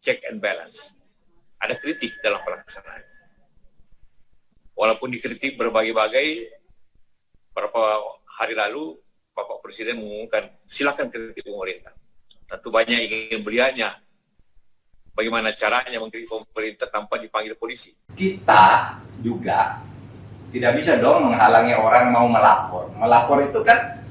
check and balance. Ada kritik dalam pelaksanaan. Walaupun dikritik berbagai-bagai, beberapa hari lalu Bapak Presiden mengumumkan silakan kritik pemerintah. Tentu banyak ingin melihatnya bagaimana caranya mengkritik pemerintah tanpa dipanggil polisi. Kita juga tidak bisa dong menghalangi orang mau melapor. Melapor itu kan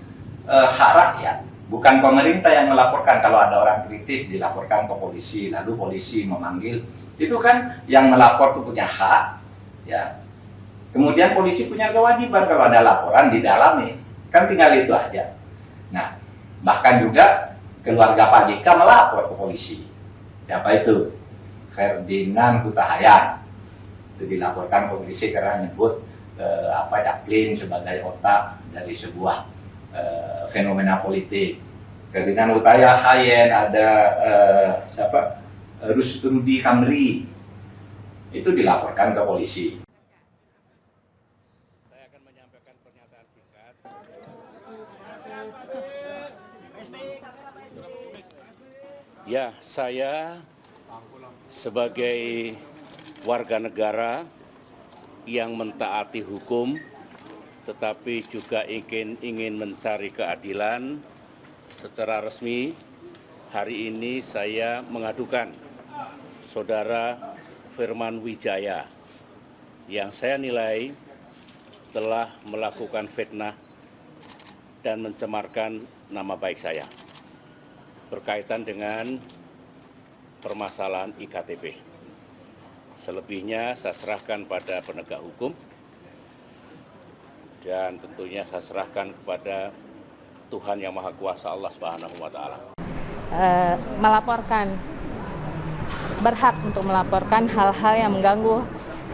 hak rakyat, bukan pemerintah yang melaporkan. Kalau ada orang kritis dilaporkan ke polisi, lalu polisi memanggil, itu kan yang melapor itu punya hak, ya. Kemudian polisi punya kewajiban kalau ada laporan didalami, kan tinggal itu aja. Nah, bahkan juga keluarga Pak JK melapor ke polisi. Siapa itu? Ferdinand Hutahayan. Itu dilaporkan ke polisi karena nyebut Daklin sebagai otak dari sebuah fenomena politik. Ferdinand Hutahayan, ada Rusdi Kamri, itu dilaporkan ke polisi. Saya akan menyampaikan pernyataan singkat. Ya, saya sebagai warga negara yang mentaati hukum, tetapi juga ingin mencari keadilan secara resmi. Hari ini saya mengadukan Saudara Firman Wijaya yang saya nilai telah melakukan fitnah dan mencemarkan nama baik saya berkaitan dengan permasalahan IKTP. Selebihnya saya serahkan pada penegak hukum dan tentunya saya serahkan kepada Tuhan Yang Maha Kuasa, Allah Subhanahu wa Ta'ala. Berhak untuk melaporkan hal-hal yang mengganggu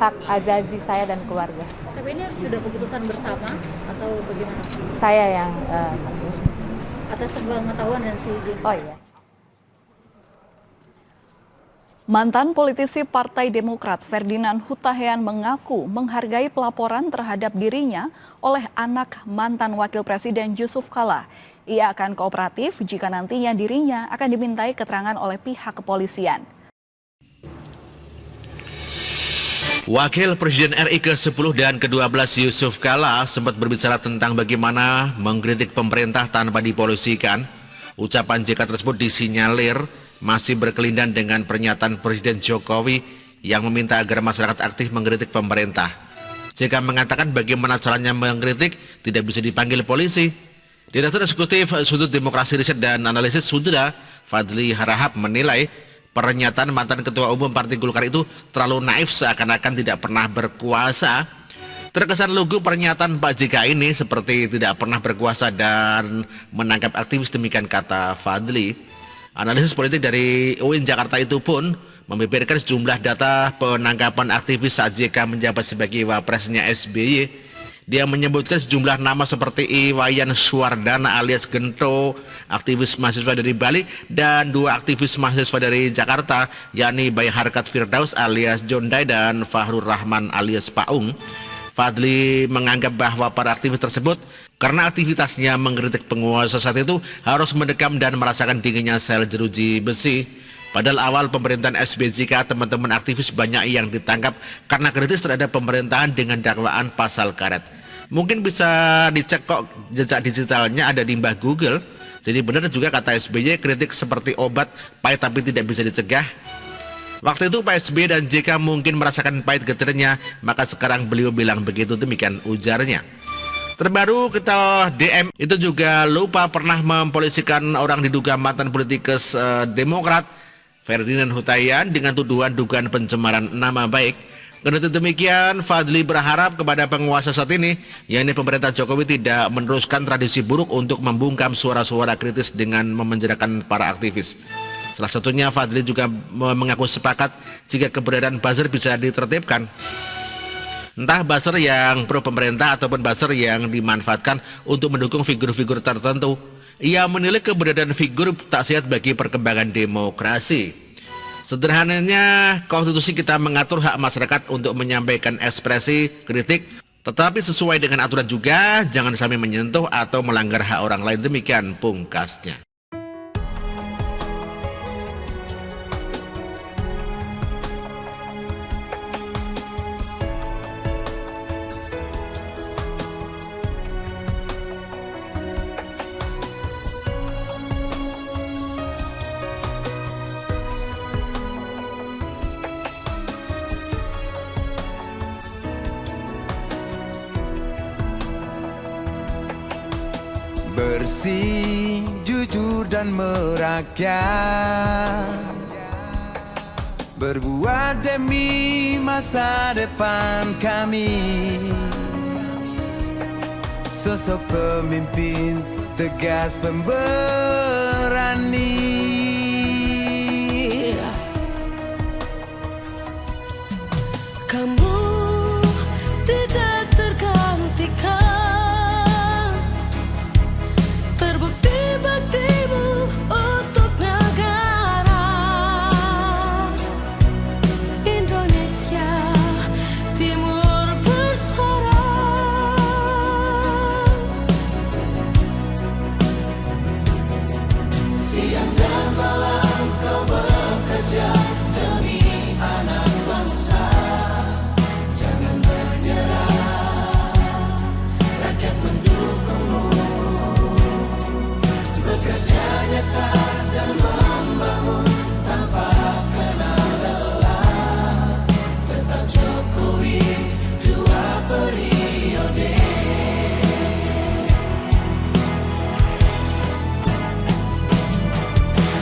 hak azazi saya dan keluarga. Tapi ini sudah keputusan bersama atau bagaimana? Saya yang Atas sepengetahuan dan seizin. oh iya. Mantan politisi Partai Demokrat Ferdinand Hutahayan mengaku menghargai pelaporan terhadap dirinya oleh anak mantan Wakil Presiden Yusuf Kala. Ia akan kooperatif jika nantinya dirinya akan dimintai keterangan oleh pihak kepolisian. Wakil Presiden RI ke-10 dan ke-12 Yusuf Kala sempat berbicara tentang bagaimana mengkritik pemerintah tanpa dipolisikan. Ucapan JK tersebut disinyalir masih berkelindan dengan pernyataan Presiden Jokowi yang meminta agar masyarakat aktif mengkritik pemerintah. JK mengatakan bagaimana caranya mengkritik tidak bisa dipanggil polisi. Direktur Eksekutif Sudut Demokrasi Riset dan Analisis Sudra, Fadli Harahap, menilai pernyataan mantan Ketua Umum Partai Golkar itu terlalu naif, seakan-akan tidak pernah berkuasa. Terkesan lugu pernyataan Pak JK ini seperti tidak pernah berkuasa dan menangkap aktivis, demikian kata Fadli. Analisis politik dari UIN Jakarta itu pun membeberkan sejumlah data penangkapan aktivis saat JK menjabat sebagai wapresnya SBY. Dia menyebutkan sejumlah nama seperti Iwayan Suwardana alias Gento, aktivis mahasiswa dari Bali, dan dua aktivis mahasiswa dari Jakarta, yakni Bayi Harkat Firdaus alias Jondai dan Fahrur Rahman alias Paung. Fadli menganggap bahwa para aktivis tersebut karena aktivitasnya mengkritik penguasa saat itu harus mendekam dan merasakan dinginnya sel jeruji besi. Padahal awal pemerintahan SBJK, teman-teman aktivis banyak yang ditangkap karena kritis terhadap pemerintahan dengan dakwaan pasal karet. Mungkin bisa dicek kok jejak digitalnya ada di Mbah Google. Jadi benar juga kata SBY, kritik seperti obat, pahit tapi tidak bisa dicegah. Waktu itu Pak SBY dan JK mungkin merasakan pahit getirnya, maka sekarang beliau bilang begitu, demikian ujarnya. Terbaru kita DM itu juga lupa pernah mempolisikan orang diduga mantan politikus Demokrat Ferdinand Hutahayan dengan tuduhan dugaan pencemaran nama baik. Karena demikian, Fadli berharap kepada penguasa saat ini, yakni pemerintah Jokowi, tidak meneruskan tradisi buruk untuk membungkam suara-suara kritis dengan memenjarakan para aktivis. Salah satunya Fadli juga mengaku sepakat jika keberadaan buzzer bisa ditertibkan. Entah buzzer yang pro pemerintah ataupun buzzer yang dimanfaatkan untuk mendukung figur-figur tertentu. Ia menilai keberadaan figur tak sehat bagi perkembangan demokrasi. Sederhananya, konstitusi kita mengatur hak masyarakat untuk menyampaikan ekspresi kritik, tetapi sesuai dengan aturan juga, jangan sampai menyentuh atau melanggar hak orang lain, demikian pungkasnya. bersih, jujur dan merakyat, berbuat demi masa depan kami. Sosok pemimpin tegas pemberani. Kamu tidak tergantikan, terbukti baktimu untuk negara Indonesia Timur bersuara. Siang dan malam kau bekerja demi anak bangsa. Jangan menyerah, rakyat mendukungmu. Bekerja nyata dan membangun tanpa kenal lelah. Tetap Jokowi 2 periode.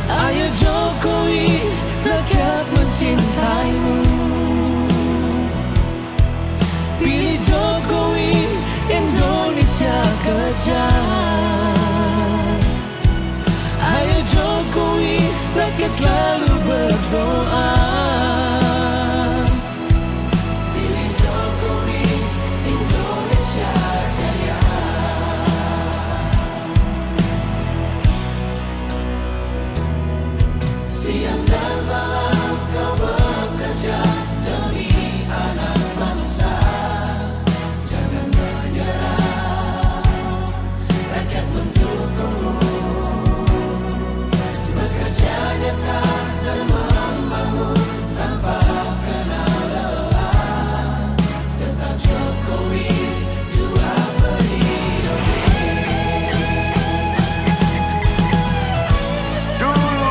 Ayo Jokowi, rakyat mencintaimu. Pilih Jokowi, Indonesia kejar. Ayo Jokowi, rakyat selalu berdoa. Pilih Jokowi, Indonesia jaya. Siang dan malam kau bekerja demi anak bangsa. Jangan menyerah, rakyat mendukungmu. Bekerja nyata dan membangun tanpa kenal lelah. Tetap Jokowi 2 periode. Dulu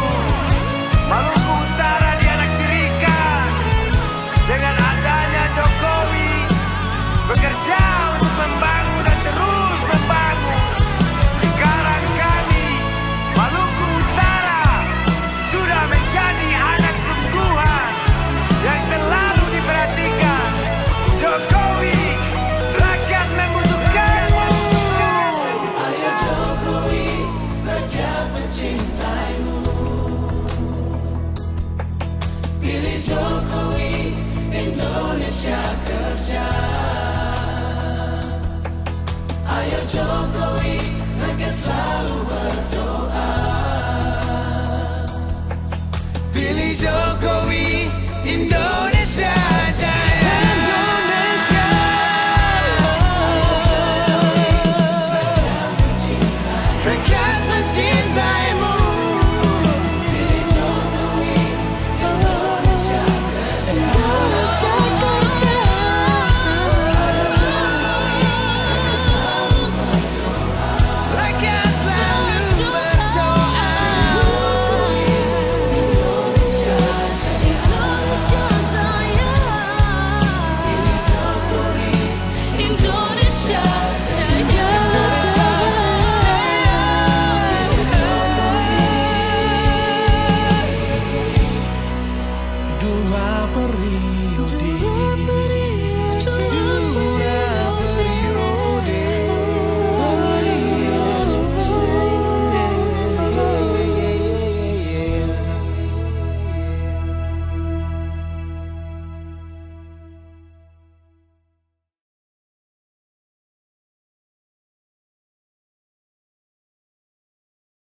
Maluku Utara dianaktirikan. Dengan adanya Jokowi bekerja untuk membangun dan terus membangun. Sekarang kami Maluku Utara sudah menjadi anak sungguhan yang selalu diperhatikan. Jokowi, rakyat membutuhkanmu. Ayo Jokowi, rakyat mencintaimu. Pilih Jokowi, Indonesia kerja. Ayo Jokowi, rakyat selalu berdoa. Pilih Jokowi, Indonesia